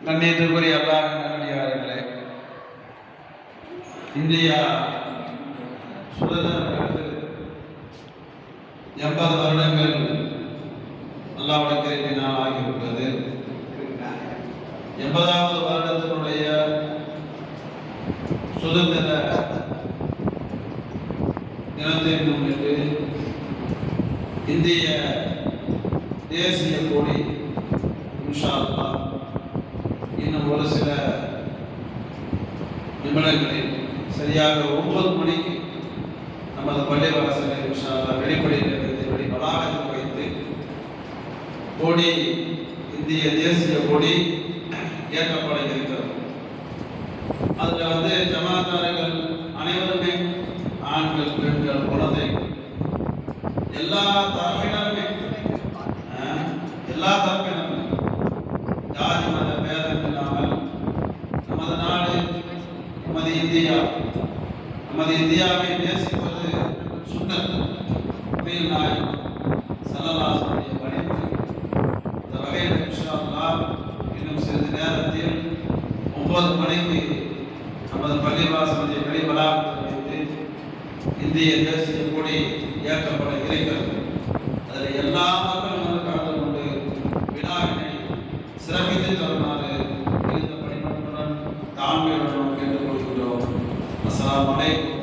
கண்ணியத்திற்குரிய அல்லாஹ்வின் நல்லடியார்களே, இந்தியா சுதந்திரம் பெற்று 80 வருடங்கள் அல்லாஹ்வுடைய கிருபையினால் ஆகிவிட்டது. 80வது வருடத்தினுடைய சுதந்திர தினத்தை முன்னிட்டு இந்திய தேசிய கொடி இன்ஷா அல்லாஹ் இன்னும் ஒரு சில நிமிடங்களில் சரியாக 9 மணிக்கு நமது பள்ளிவாசலை இன்ஷா அல்லாஹ் வெளிப்படை வளாகத்தில் வைத்து கொடி இந்திய தேசிய கொடி ஏற்றப்பட இருக்கிறது. அதில் ஜமாத்தார்கள் அனைவருமே ஆண்கள், பெண்கள், குழந்தைகள் எல்லா தரப்பினருமே ஜாதி மத பேதம் இல்லாமல் நமது நாடு, நமது இந்தியாவை நேசிப்பது சுன்னத் நாயகம் ஸல்லல்லாஹு அலைஹி வஸல்லம். இந்த வகையில் இன்ஷா அல்லாஹ் இன்னும் சிறிது நேரத்தில் 9 மணிக்கு நமது பள்ளிவாசலை வெளி வளாகத்தில் வைத்து இந்திய தேசிய கொடி ஏற்றப்பட இருக்கிறது. அதில் எல்லா மக்களும் கலந்து கொண்டு விழாவினை சிறப்பித்து தருமாறு இந்த பணிமன்றுடன் தாழ்மையுடன் கேட்டுக்கொள்கிறோம். அஸ்ஸலாமு அலைக்கும்.